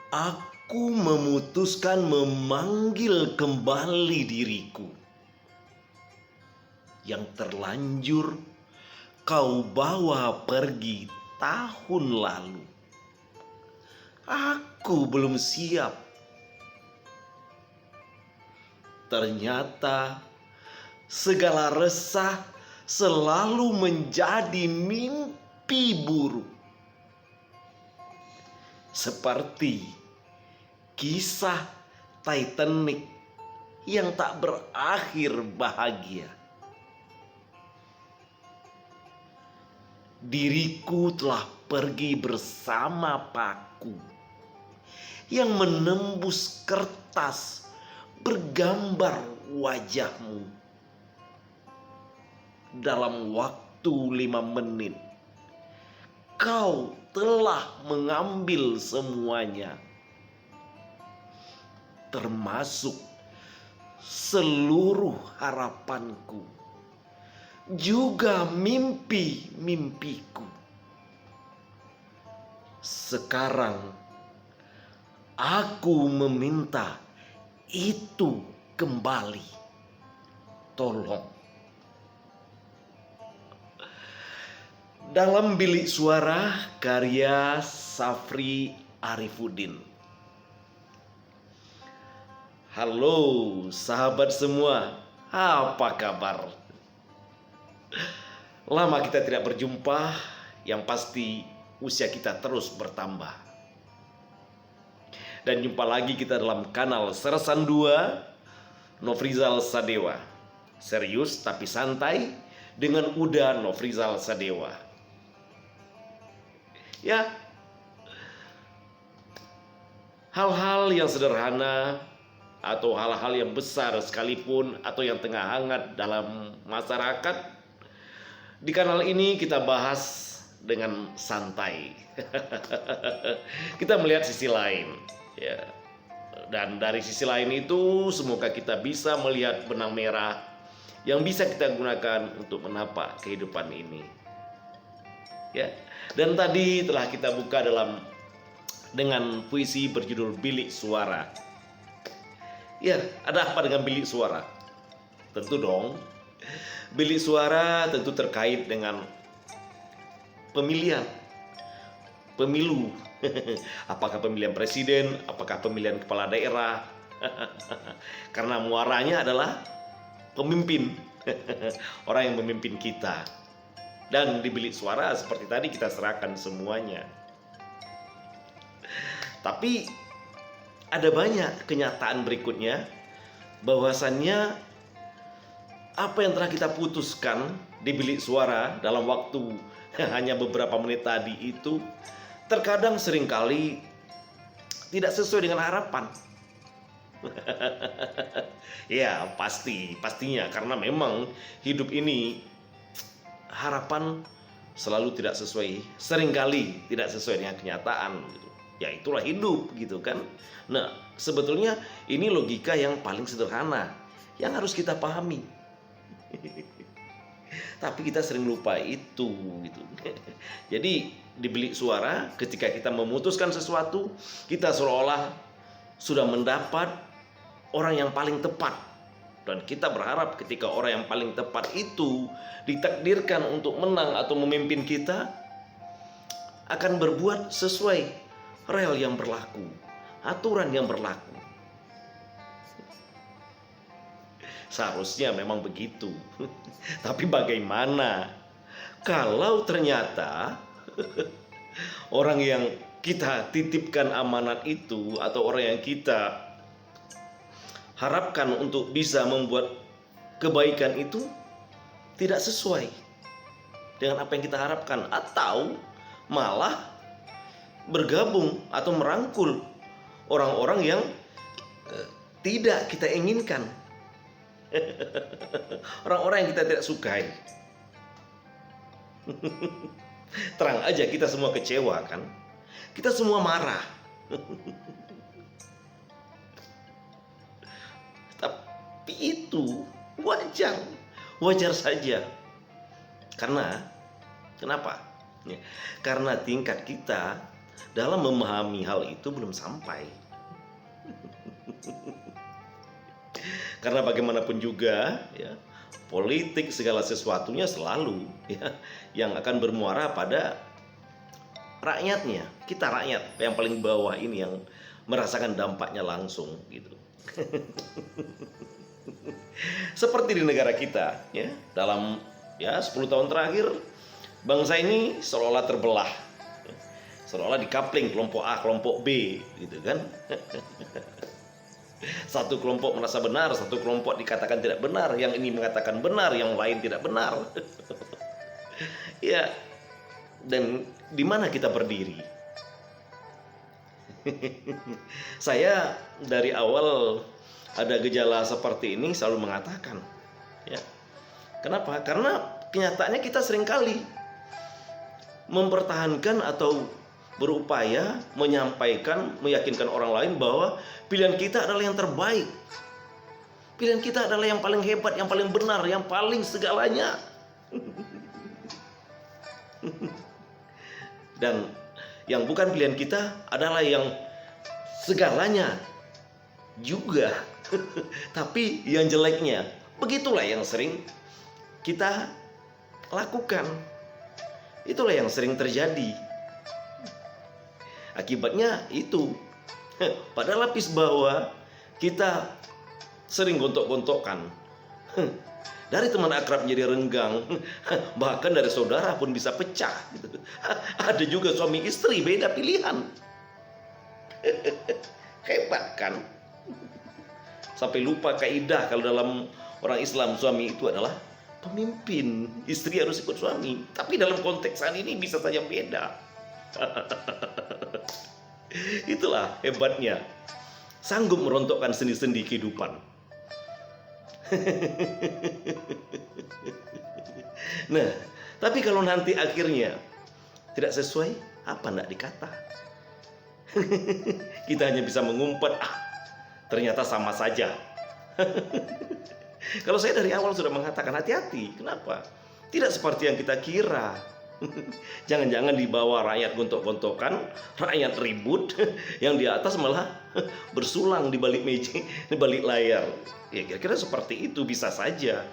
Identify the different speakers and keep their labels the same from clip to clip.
Speaker 1: Aku memutuskan memanggil kembali diriku yang terlanjur kau bawa pergi tahun lalu. Aku belum siap. Ternyata segala resah selalu menjadi mimpi buruk. Seperti kisah Titanic yang tak berakhir bahagia. Diriku telah pergi bersama paku yang menembus kertas bergambar wajahmu. Dalam waktu 5 menit kau telah mengambil semuanya, termasuk seluruh harapanku, juga mimpi-mimpiku. Sekarang aku meminta itu kembali. Tolong. Dalam Bilik Suara karya Safri Arifuddin. Halo sahabat semua, apa kabar? Lama kita tidak berjumpa, yang pasti usia kita terus bertambah. Dan jumpa lagi kita dalam kanal Sersan 2 Nofrizal Sadewa. Serius tapi santai dengan Uda Nofrizal Sadewa. Ya, hal-hal yang sederhana atau hal-hal yang besar sekalipun atau yang tengah hangat dalam masyarakat, di kanal ini kita bahas dengan santai. Kita melihat sisi lain, ya. Dan dari sisi lain itu semoga kita bisa melihat benang merah yang bisa kita gunakan untuk menapak kehidupan ini. Ya. Dan tadi telah kita buka dengan puisi berjudul Bilik Suara. Ya, ada apa dengan bilik suara? Tentu dong, bilik suara tentu terkait dengan pemilihan, pemilu. Apakah pemilihan presiden, apakah pemilihan kepala daerah? Karena muaranya adalah pemimpin, orang yang memimpin kita. Dan di bilik suara seperti tadi kita serahkan semuanya. Tapi ada banyak kenyataan berikutnya, bahwasannya apa yang telah kita putuskan di bilik suara dalam waktu hanya beberapa menit tadi itu terkadang seringkali tidak sesuai dengan harapan. Ya pastinya karena memang hidup ini harapan selalu tidak sesuai, seringkali tidak sesuai dengan kenyataan gitu. Ya itulah hidup gitu kan. Nah sebetulnya ini logika yang paling sederhana yang harus kita pahami. Tapi kita sering lupa itu gitu. Jadi di bilik suara ketika kita memutuskan sesuatu, kita seolah-olah sudah mendapat orang yang paling tepat. Dan kita berharap ketika orang yang paling tepat itu ditakdirkan untuk menang atau memimpin kita, akan berbuat sesuai rel yang berlaku, aturan yang berlaku. Seharusnya memang begitu. Tapi bagaimana kalau ternyata orang yang kita titipkan amanat itu atau orang yang kita harapkan untuk bisa membuat kebaikan itu tidak sesuai dengan apa yang kita harapkan, atau malah bergabung atau merangkul orang-orang yang tidak kita inginkan, orang-orang yang kita tidak sukai. Terang aja kita semua kecewa kan, kita semua marah. Tapi itu wajar saja. Karena kenapa? Karena tingkat kita dalam memahami hal itu belum sampai. Karena bagaimanapun juga ya, politik segala sesuatunya selalu ya yang akan bermuara pada rakyatnya. Kita rakyat yang paling bawah ini yang merasakan dampaknya langsung gitu. Seperti di negara kita ya, dalam 10 tahun terakhir bangsa ini seolah terbelah. Seolah dikapling kelompok A, kelompok B gitu kan. Satu kelompok merasa benar, satu kelompok dikatakan tidak benar, yang ini mengatakan benar, yang lain tidak benar. Ya, dan di mana kita berdiri? Saya dari awal ada gejala seperti ini selalu mengatakan, ya. Kenapa? Karena kenyataannya kita seringkali mempertahankan atau berupaya menyampaikan, meyakinkan orang lain bahwa pilihan kita adalah yang terbaik. Pilihan kita adalah yang paling hebat, yang paling benar, yang paling segalanya. Dan yang bukan pilihan kita adalah yang segalanya juga. Tapi yang jeleknya, begitulah yang sering kita lakukan. Itulah yang sering terjadi. Akibatnya itu, pada lapis bawah kita sering gontok-gontokan. Dari teman akrab menjadi renggang, bahkan dari saudara pun bisa pecah. Ada juga suami istri beda pilihan. Hebat kan? Sampai lupa kaidah kalau dalam orang Islam suami itu adalah pemimpin, istri harus ikut suami. Tapi dalam konteks saat ini bisa saja beda. Itulah hebatnya, sanggup merontokkan sendi-sendi kehidupan. Nah, tapi kalau nanti akhirnya tidak sesuai, apa ndak dikata? Kita hanya bisa mengumpat, ternyata sama saja. Kalau saya dari awal sudah mengatakan hati-hati. Kenapa? Tidak seperti yang kita kira. Jangan-jangan di bawah rakyat gontok-gontokan, rakyat ribut, yang di atas malah bersulang di balik meja, di balik layar. Ya kira-kira seperti itu bisa saja.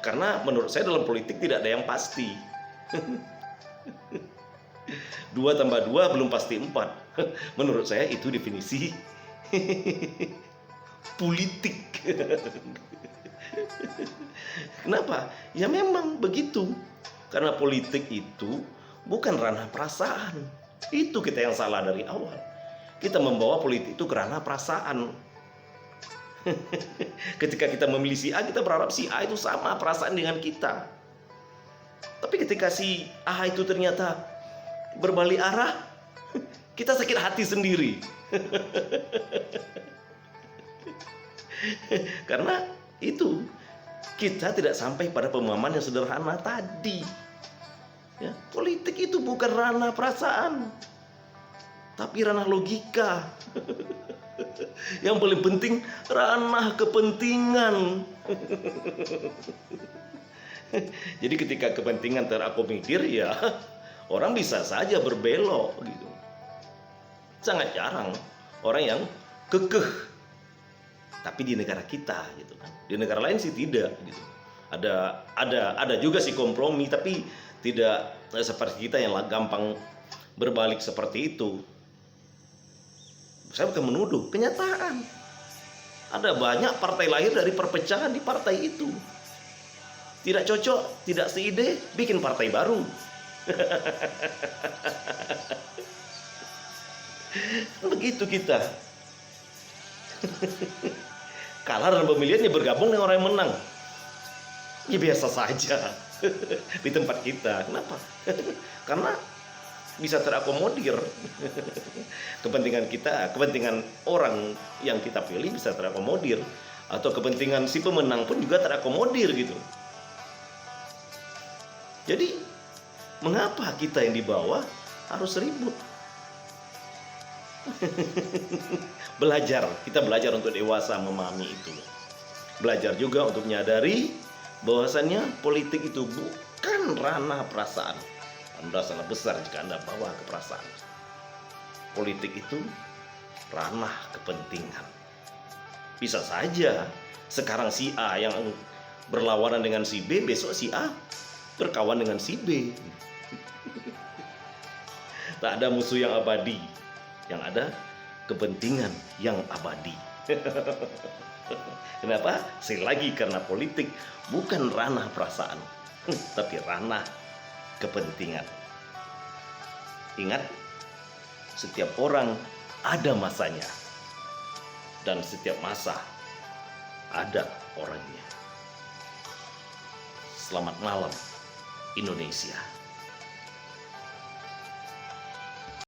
Speaker 1: Karena menurut saya dalam politik tidak ada yang pasti. 2 tambah 2 belum pasti 4. Menurut saya itu definisi politik. Kenapa? Ya memang begitu. Karena politik itu bukan ranah perasaan. Itu kita yang salah dari awal. Kita membawa politik itu ke ranah perasaan. Ketika kita memilih si A, kita berharap si A itu sama perasaan dengan kita. Tapi ketika si A itu ternyata berbalik arah, kita sakit hati sendiri. Karena itu kita tidak sampai pada pemahaman yang sederhana tadi. Ya, politik itu bukan ranah perasaan, tapi ranah logika. Yang paling penting ranah kepentingan. Jadi ketika kepentingan terakomodir, ya orang bisa saja berbelok gitu. Sangat jarang orang yang kekeh. Tapi di negara kita gitu kan. Di negara lain sih tidak gitu. Ada juga sih kompromi, tapi tidak seperti kita yang gampang berbalik seperti itu. Saya bukan menuduh, kenyataan. Ada banyak partai lahir dari perpecahan di partai itu. Tidak cocok, tidak seide, bikin partai baru. Begitu kita. Kalah dalam pemilihannya bergabung dengan orang yang menang. Ya biasa saja di tempat kita. Kenapa? Karena bisa terakomodir. Kepentingan kita, kepentingan orang yang kita pilih bisa terakomodir. Atau kepentingan si pemenang pun juga terakomodir gitu. Jadi mengapa kita yang di bawah harus ribut? Kita belajar untuk dewasa memahami itu. Belajar juga untuk menyadari bahwasannya politik itu bukan ranah perasaan. Anda salah besar jika Anda bawa ke perasaan. politik itu ranah kepentingan. Bisa saja sekarang si A yang berlawanan dengan si B, besok si A berkawan dengan si B. Tak ada musuh yang abadi, yang ada kepentingan yang abadi. Kenapa? Sekali lagi, karena politik bukan ranah perasaan, tapi ranah kepentingan. Ingat, setiap orang ada masanya, dan setiap masa ada orangnya. Selamat malam, Indonesia.